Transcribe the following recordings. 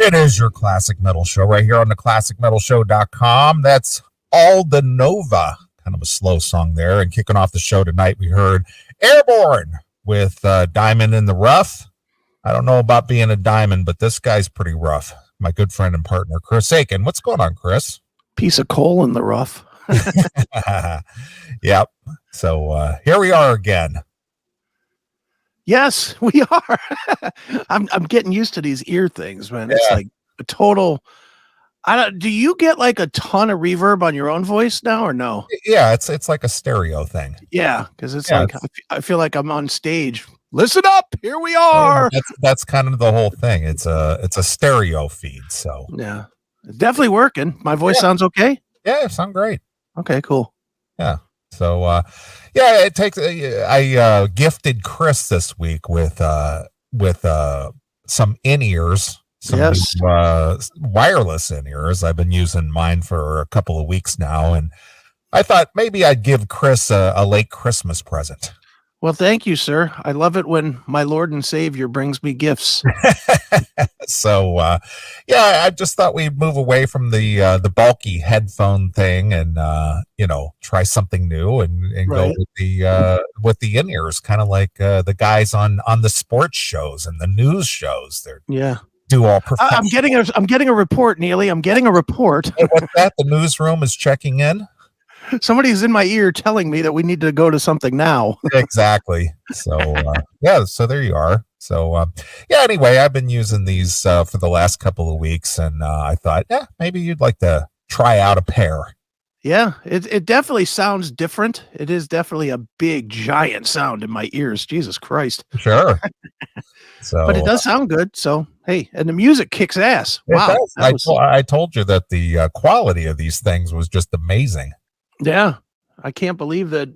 It is your classic metal show right here on the classicmetalshow.com. That's All the Nova. Kind of a slow song there. And kicking off the show tonight, we heard Airborne with Diamond in the Rough. I don't know about being a diamond, but this guy's pretty rough. My good friend and partner, Chris Aiken. What's going on, Chris? Piece of coal in the rough. Yep. So here we are again. Yes, we are. I'm getting used to these ear things, man. It's like a total. Do you get like a ton of reverb on your own voice now, or no? Yeah, it's like a stereo thing. Yeah, because it's like I feel like I'm on stage. Listen up, here we are. That's kind of the whole thing. It's a stereo feed. So yeah, it's definitely working. My voice sounds okay. Yeah, it sounds great. Okay, cool. Yeah. So, it takes. I gifted Chris this week with some in-ears, some wireless in-ears. I've been using mine for a couple of weeks now, and I thought maybe I'd give Chris a late Christmas present. Well, thank you, sir. I love it when my Lord and Savior brings me gifts. So, I just thought we'd move away from the bulky headphone thing and try something new and go with the in-ears, kind of like the guys on the sports shows and the news shows. Do all professional. I'm getting a report, Neeley. I'm getting a report. Hey, what's that? The newsroom is checking in. Somebody's in my ear telling me that we need to go to something now. Exactly. So, so there you are. So, anyway, I've been using these for the last couple of weeks, and I thought, maybe you'd like to try out a pair. Yeah, it definitely sounds different. It is definitely a big, giant sound in my ears. Jesus Christ. Sure. So, but it does sound good. So, hey, and the music kicks ass. Wow. I told you that the quality of these things was just amazing. Yeah. I can't believe that,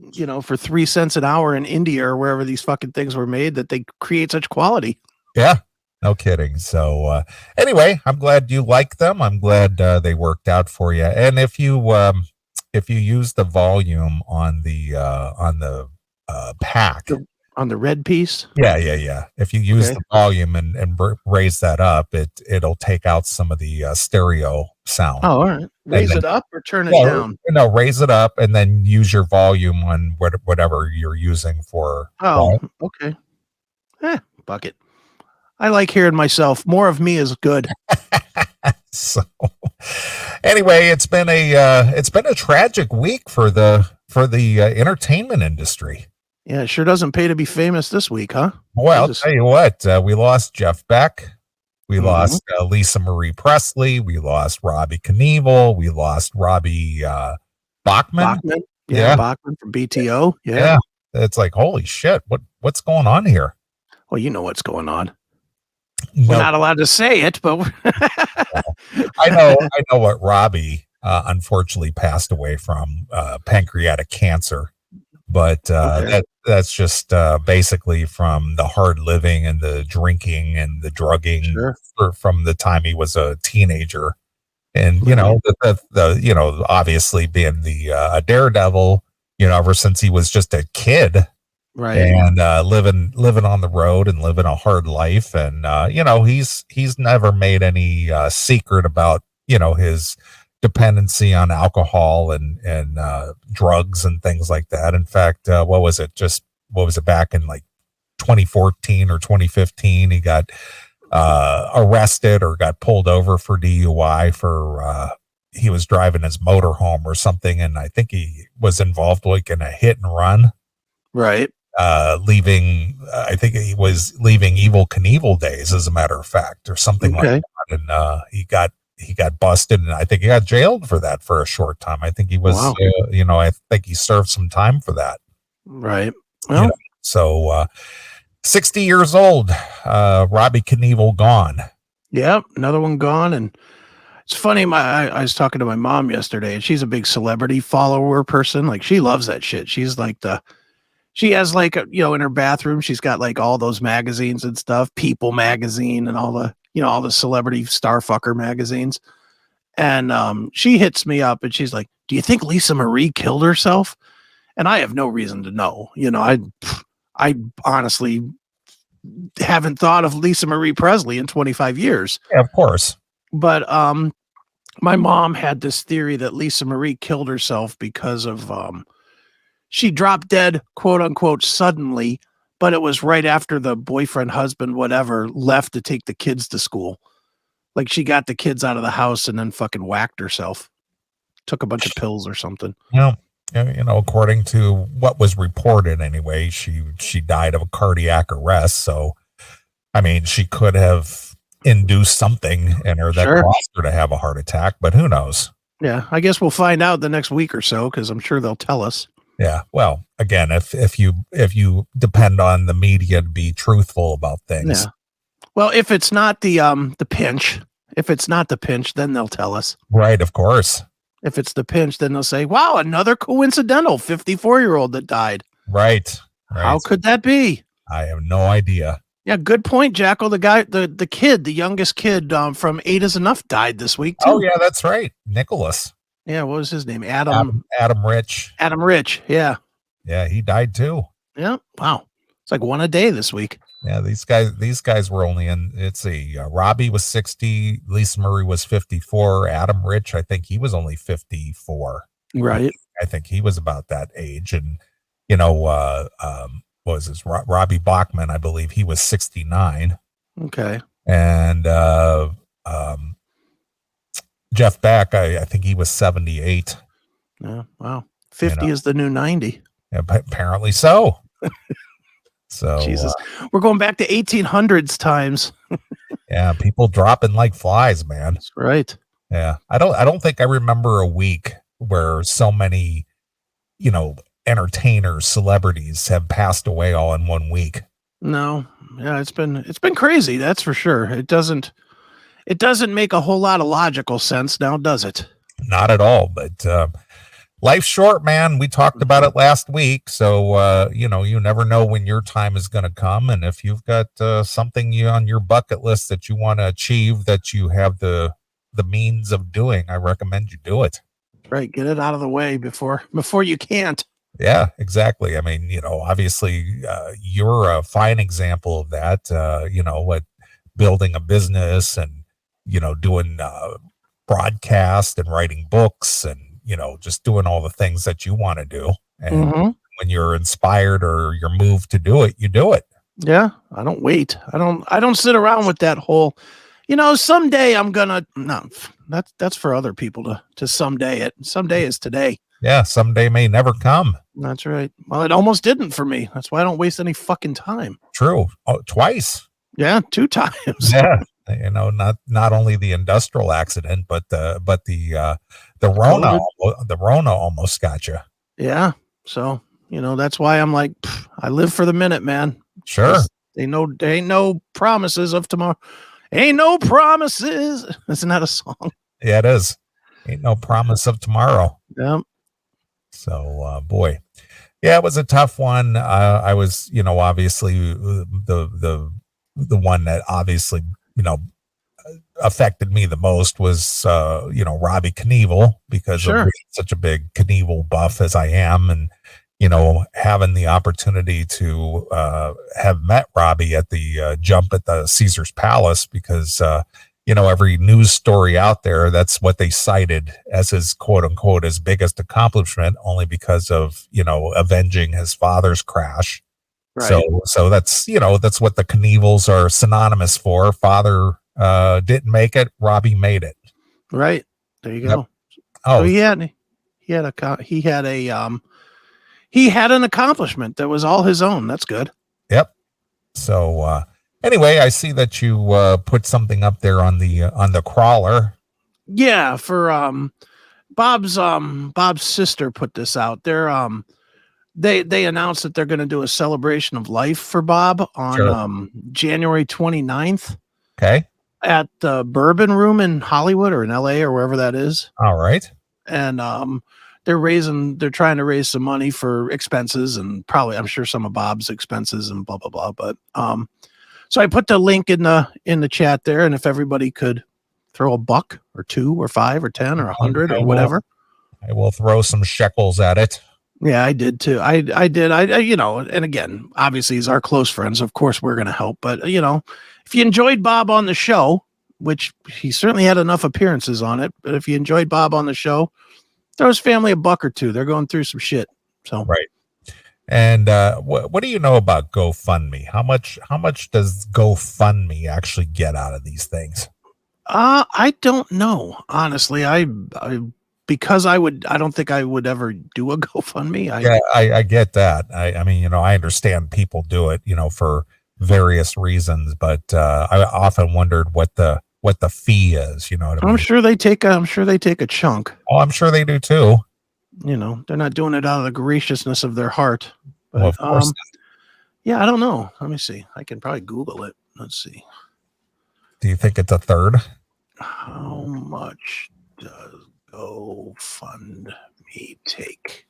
for 3 cents an hour in India or wherever these fucking things were made, that they create such quality. Yeah, no kidding. So anyway, I'm glad you like them. I'm glad they worked out for you. And if you use the volume on the pack, on the red piece. Yeah. If you use the volume and raise that up, it'll take out some of the stereo sound. Oh, all right. Raise it up or turn it down? No, raise it up and then use your volume on whatever you're using for. Oh, okay. Bucket. I like hearing myself. More of me is good. So, anyway, it's been a tragic week for the entertainment industry. Yeah, it sure doesn't pay to be famous this week, huh? Well, I'll tell you what, we lost Jeff Beck. We lost Lisa Marie Presley. We lost Robbie Knievel. We lost Robbie Bachman. Bachman from BTO. Yeah. It's like, holy shit, what's going on here? Well, you know what's going on. We're not allowed to say it, but I know what Robbie unfortunately passed away from, pancreatic cancer. But that's just basically from the hard living and the drinking and the drugging from the time he was a teenager. And, the obviously being the daredevil, ever since he was just a kid. Right. And living on the road and living a hard life. And, he's never made any secret about, his dependency on alcohol and drugs and things like that. In fact, what was it back in like 2014 or 2015, he got arrested or got pulled over for DUI for he was driving his motorhome or something, and I think he was involved like in a hit and run. Right. I think he was leaving Evel Knievel days, as a matter of fact, or something like that. And he got busted, and I think he got jailed for that for a short time. I think he was, I think he served some time for that. Right. Well, so 60 years old, Robbie Knievel gone. Yeah, another one gone. And it's funny. I was talking to my mom yesterday, and she's a big celebrity follower person. Like, she loves that shit. She's like she has like, in her bathroom, she's got like all those magazines and stuff, People magazine and all the, all the celebrity starfucker magazines. And she hits me up and she's like, do you think Lisa Marie killed herself? And I have no reason to know. I honestly haven't thought of Lisa Marie Presley in 25 years. Yeah, of course. But my mom had this theory that Lisa Marie killed herself because of she dropped dead, quote unquote, suddenly, but it was right after the boyfriend, husband, whatever, left to take the kids to school. Like she got the kids out of the house and then fucking whacked herself. Took a bunch of pills or something. Well, according to what was reported anyway, she died of a cardiac arrest. So, I mean, she could have induced something in her that caused her to have a heart attack, but who knows? Yeah, I guess we'll find out the next week or so because I'm sure they'll tell us. Yeah. Well, again, if you depend on the media to be truthful about things. Yeah. Well, if it's not the pinch, then they'll tell us. Right, of course. If it's the pinch, then they'll say, "Wow, another coincidental 54-year-old that died." Right. How could that be? I have no idea. Yeah, good point, Jackal. The guy, the kid, the youngest kid from 8 is Enough died this week too. Oh yeah, that's right. Nicholas. Yeah, what was his name? Adam Rich. Adam Rich. Yeah. Yeah, he died too. Yeah. Wow. It's like one a day this week. Yeah, these guys were only in. Robbie was 60, Lisa Marie was 54, Adam Rich, I think he was only 54. Right. I think he was about that age, and what was this? Robbie Bachman, I believe he was 69. Okay. And Jeff Beck, I think he was 78. Yeah. Wow. 50 is the new 90. Yeah, apparently so. So Jesus, we're going back to 1800s times. Yeah, people dropping like flies, man. That's right. Yeah, I don't think I remember a week where so many, entertainers, celebrities have passed away all in one week. No, yeah, it's been crazy. That's for sure. It doesn't make a whole lot of logical sense now, does it? Not at all. But life's short, man. We talked about it last week. So, you never know when your time is going to come. And if you've got something on your bucket list that you want to achieve, that you have the means of doing, I recommend you do it. Right. Get it out of the way before you can't. Yeah, exactly. I mean, obviously you're a fine example of that, what building a business and, doing broadcast and writing books and, just doing all the things that you want to do. And when you're inspired or you're moved to do it, you do it. Yeah. I don't wait. I don't sit around with that whole, someday I'm gonna, no, that's for other people to someday it. Someday is today. Yeah. Someday may never come. That's right. Well, it almost didn't for me. That's why I don't waste any fucking time. True. Oh, twice. Yeah. 2 times. Yeah. Not only the industrial accident, but the Rona, the Rona almost got you. Yeah. So, that's why I'm like, I live for the minute, man. Sure. There ain't no promises of tomorrow. Ain't no promises. Isn't that a song? Yeah, it is. Ain't no promise of tomorrow. Yeah. So, boy, yeah, it was a tough one. I was, obviously the one that obviously, affected me the most was, Robbie Knievel, because of being such a big Knievel buff as I am. And, having the opportunity to have met Robbie at the jump at the Caesar's Palace, because, every news story out there, that's what they cited as his quote unquote his biggest accomplishment, only because of, avenging his father's crash. Right. So that's, that's what the Knievels are synonymous for. Father didn't make it, Robbie made it. Right. There you go. Yep. Oh, so he had an accomplishment that was all his own. That's good. Yep. So anyway, I see that you put something up there on the crawler. Yeah, for Bob's sister put this out. They announced that they're going to do a celebration of life for Bob on January 29th. Okay. At the Bourbon Room in Hollywood or in LA or wherever that is. All right. And they're trying to raise some money for expenses and probably, I'm sure, some of Bob's expenses and blah blah blah. But so I put the link in the chat there, and if everybody could throw a $1 or $2 or $5 or $10 or $100 or whatever, I will throw some shekels at it. Yeah, I did too. I did. And again, obviously, he's our close friends. Of course, we're going to help. But, if you enjoyed Bob on the show, which he certainly had enough appearances on it, but if you enjoyed Bob on the show, throw his family a buck or two. They're going through some shit. So, Right. And what do you know about GoFundMe? How much does GoFundMe actually get out of these things? I don't know. Honestly, because I don't think I would ever do a GoFundMe. Yeah, I get that. I mean, I understand people do it, for various reasons, but I often wondered what the fee is. You know what I I'm mean? sure they take a chunk. Oh, I'm sure they do too. They're not doing it out of the graciousness of their heart. Well, But of course. yeah, I don't know. Let me see. I can probably Google it. Let's see. Do you think it's a third? How much does GoFundMe take?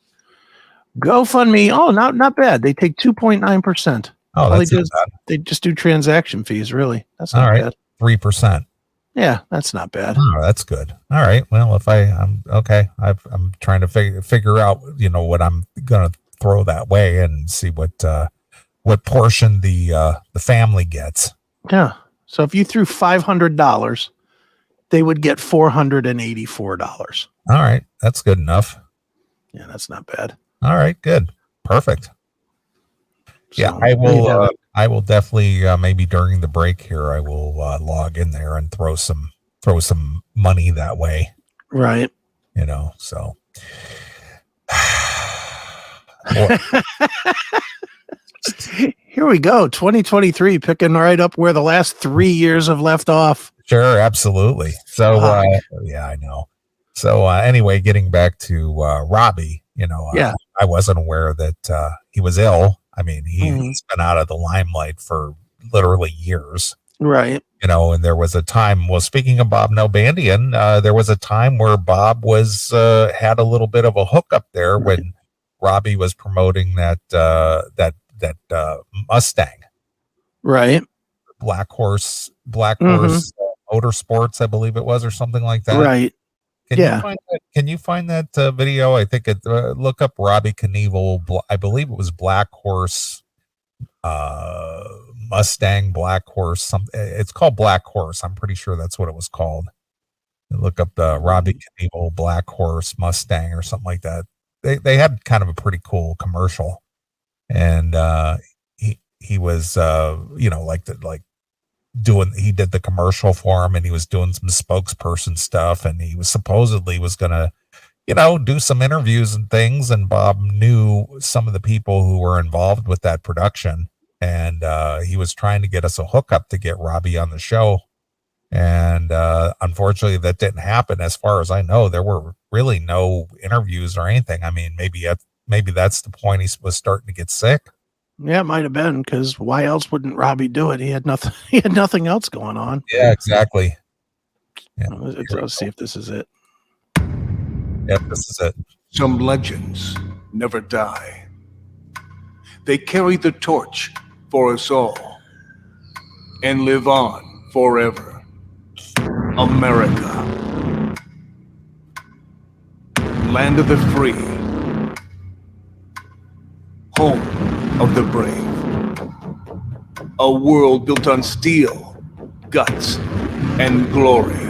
GoFundMe. Oh, not bad. They take 2.9%. Oh, All they that's do not is bad. they just do transaction fees. Really, that's All not right, bad. 3%. Yeah, that's not bad. Oh, that's good. All right. Well, if I'm okay, I'm trying to figure out, what I'm gonna throw that way and see what portion the family gets. Yeah. So if you threw $500, they would get $484. All right, that's good enough. Yeah, that's not bad. All right, good, perfect. Yeah, So I there you have will. it. I will definitely maybe during the break here, I will log in there and throw some money that way. Right. So. Boy, Here we go. 2023, picking right up where the last 3 years have left off. sure, absolutely. So, yeah, I know. So, anyway, getting back to Robbie, Yeah. I wasn't aware that he was ill. I mean, Mhm. he's been out of the limelight for literally years. Right. And there was a time, well, speaking of Bob Nalbandian, there was a time where Bob had a little bit of a hookup there when Robbie was promoting that Mustang, Right. Black Mhm. Horse Motorsports, I believe it was, or something like that. Right. Can Yeah. you find that? Can you find that video? I think look up Robbie Knievel. I believe it was Black Horse uh Mustang Black Horse. It's called Black Horse. I'm pretty sure that's what it was called. Look up the Robbie Knievel Black Horse Mustang or something like that. They had kind of a pretty cool commercial, and he was he did the commercial for him, and he was doing some spokesperson stuff, and he was supposedly was gonna do some interviews and things, and Bob knew some of the people who were involved with that production, and he was trying to get us a hookup to get Robbie on the show, and unfortunately that didn't happen. As far as I know, there were really no interviews or anything. I mean, maybe that's the point. He was starting to get sick. Yeah, it might have been, because why else wouldn't Robbie do it? He had nothing. He had nothing else going on. Yeah, exactly. Yeah, Let's see if this is it. yep, this is it. Some legends never die. They carry the torch for us all and live on forever. America, land of the free, home of the brave. A world built on steel, guts, and glory.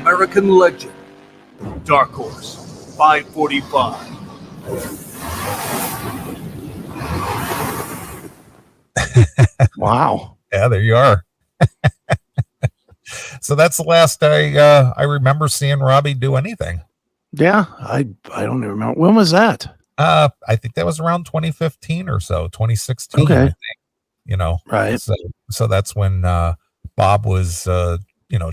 American legend, Dark Horse 545. Wow. Yeah, there you are. So that's the last I remember seeing Robbie do anything. Yeah, I don't even remember. When was that? I think that was around 2015 or so, 2016. Okay. I think, Right. So that's when Bob was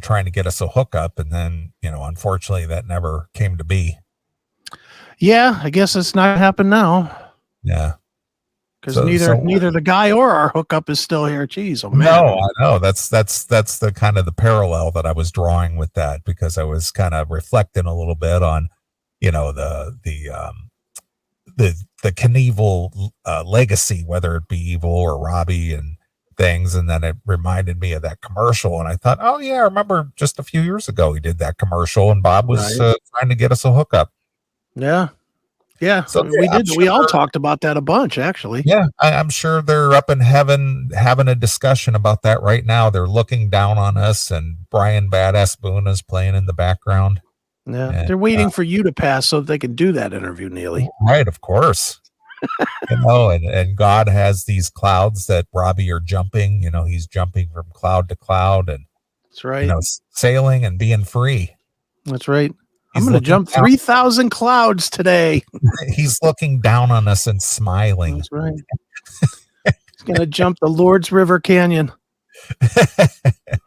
trying to get us a hookup. And then, unfortunately that never came to be. Yeah, I guess it's not happened now. Yeah. Because neither the guy or our hookup is still here. Jeez, oh man. No, I know. That's the kind of the parallel that I was drawing with that, because I was kind of reflecting a little bit on, the Knievel legacy, whether it be Evil or Robbie and things. And then it reminded me of that commercial. And I thought, oh yeah, I remember just a few years ago he did that commercial and Bob was trying to get us a hookup. Yeah. Yeah, so we did. We all talked about that a bunch, actually. Yeah, I'm sure they're up in heaven having a discussion about that right now. They're looking down on us, and Brian Badass Boone is playing in the background. Yeah, and, they're waiting for you to pass so they can do that interview, Neely. Right, of course. And God has these clouds that Robbie are jumping. He's jumping from cloud to cloud, and that's right. Sailing and being free. That's right. I'm going to jump 3,000 clouds today. He's looking down on us and smiling. That's right. He's going to jump the Lord's River Canyon.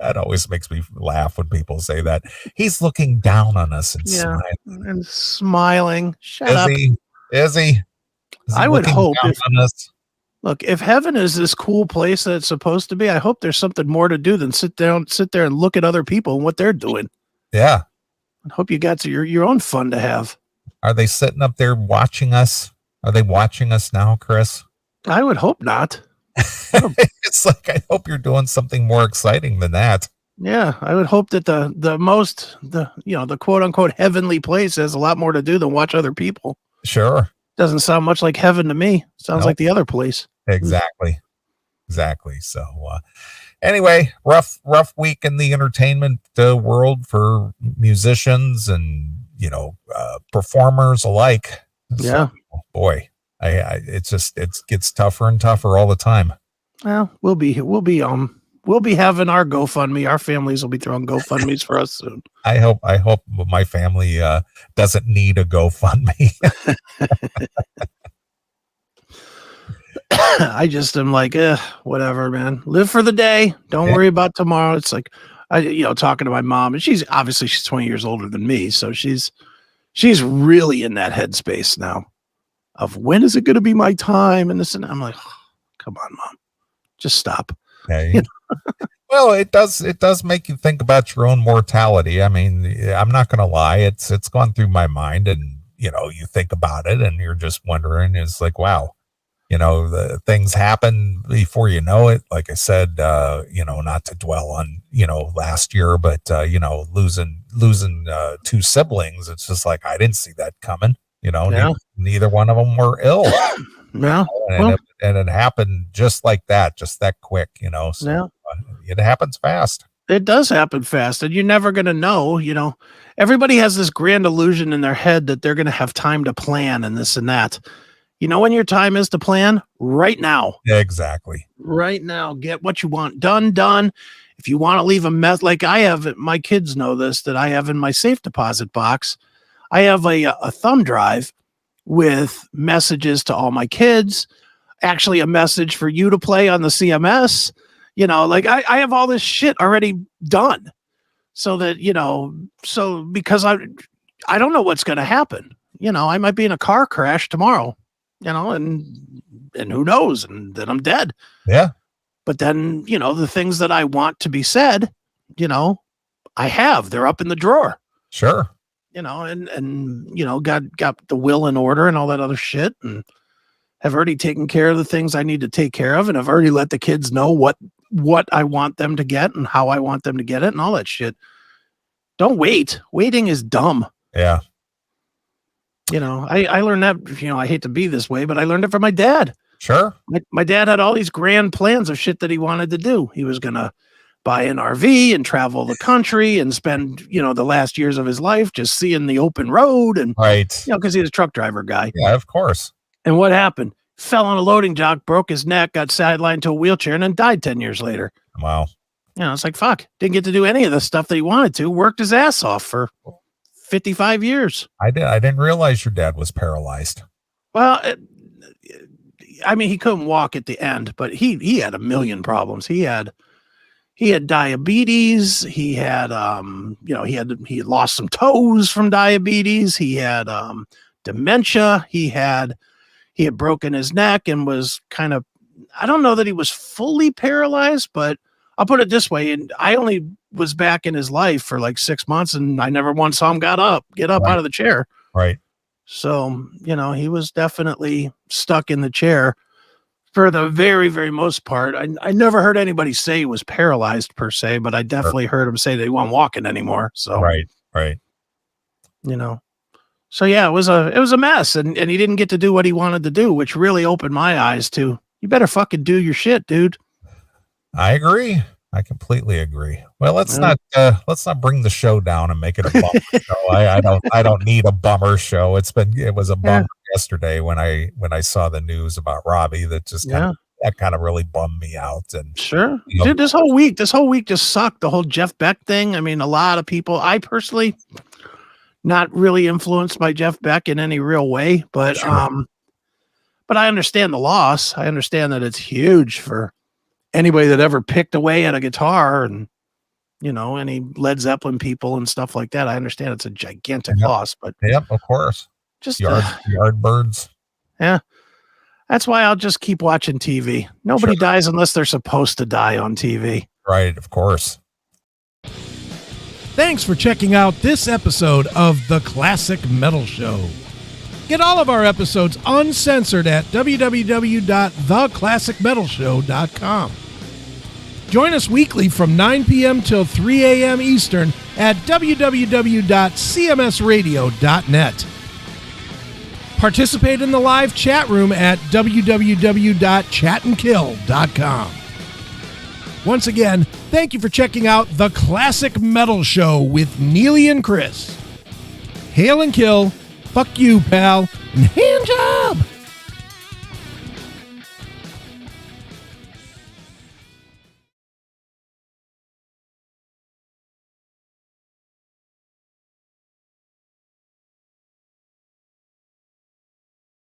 That always makes me laugh when people say that. He's looking down on us and smiling. And smiling. Shut up. Is he? I would hope. Look, if heaven is this cool place that it's supposed to be, I hope there's something more to do than sit there and look at other people and what they're doing. Yeah. I hope you got your own fun to have. Are they sitting up there watching us? Are they watching us now, Chris? I would hope not. It's like, I hope you're doing something more exciting than that. Yeah, I would hope that the quote unquote heavenly place has a lot more to do than watch other people. Sure. Doesn't sound much like heaven to me. Sounds like the other place. Exactly. So, anyway, rough week in the entertainment world for musicians and performers alike. Yeah, so, boy, it gets tougher and tougher all the time. Well, we'll be having our GoFundMe. Our families will be throwing GoFundMes for us soon. I hope my family doesn't need a GoFundMe. I just am like, whatever, man. Live for the day. Don't worry about tomorrow. It's like, talking to my mom, and she's 20 years older than me. So she's really in that headspace now of when is it going to be my time? And this, and I'm like, oh, come on, Mom, just stop. Hey. Well, it does make you think about your own mortality. I mean, I'm not going to lie. It's gone through my mind, and, you think about it and you're just wondering, it's like, wow. The things happen before you know it. Like I said, not to dwell on, last year, but, losing two siblings. It's just like, I didn't see that coming, neither one of them were ill. Yeah. And it happened just like that, just that quick, so it happens fast. It does happen fast, and you're never going to know, everybody has this grand illusion in their head that they're going to have time to plan and this and that. When your time is to plan? Right now. Yeah, exactly. Right now. Get what you want done. If you want to leave a mess, like I have, my kids know this, that I have in my safe deposit box, I have a thumb drive with messages to all my kids, actually a message for you to play on the CMS. I have all this shit already done so that, because I don't know what's going to happen. I might be in a car crash tomorrow. And who knows? And then I'm dead. Yeah. But then, the things that I want to be said, I have. They're up in the drawer. Sure. And got the will in order and all that other shit, and have already taken care of the things I need to take care of, and I've already let the kids know what I want them to get and how I want them to get it and all that shit. Don't wait. Waiting is dumb. Yeah. I learned that, I hate to be this way, but I learned it from my dad. Sure. My dad had all these grand plans of shit that he wanted to do. He was going to buy an RV and travel the country and spend, the last years of his life just seeing the open road. And, right. Because he's a truck driver guy. Yeah, of course. And what happened? Fell on a loading dock, broke his neck, got sidelined to a wheelchair, and then died 10 years later. Wow. It's like, fuck. Didn't get to do any of the stuff that he wanted to. Worked his ass off for 55 years. I didn't realize your dad was paralyzed. Well, he couldn't walk at the end, but he had a million problems. He had he had diabetes. He had, he had lost some toes from diabetes. He had dementia. He had broken his neck and was kind of, I don't know that he was fully paralyzed, but I'll put it this way. And I only was back in his life for like 6 months, and I never once saw him get up Right. out of the chair. Right. So, he was definitely stuck in the chair for the very, very most part. I never heard anybody say he was paralyzed per se, but I definitely heard him say that he wasn't walking anymore. So, Right. So yeah, it was a mess, and he didn't get to do what he wanted to do, which really opened my eyes to, you better fucking do your shit, dude. I agree. I completely agree. Well, let's not bring the show down and make it a bummer show. I don't need a bummer show. It was a bummer yesterday when I saw the news about Robbie. That just kind of really bummed me out. And sure, dude, this whole week just sucked. The whole Jeff Beck thing. I mean, a lot of people. I personally not really influenced by Jeff Beck in any real way, but but I understand the loss. I understand that it's huge for anybody that ever picked away at a guitar and, any Led Zeppelin people and stuff like that. I understand it's a gigantic loss, but of course, just Yardbirds. Yeah. That's why I'll just keep watching TV. Nobody dies unless they're supposed to die on TV. Right. Of course. Thanks for checking out this episode of The Classic Metal Show. Get all of our episodes uncensored at www.theclassicmetalshow.com. Join us weekly from 9 p.m. till 3 a.m. Eastern at www.cmsradio.net. Participate in the live chat room at www.chatandkill.com. Once again, thank you for checking out The Classic Metal Show with Neeley and Chris. Hail and kill. Fuck you, pal. And hail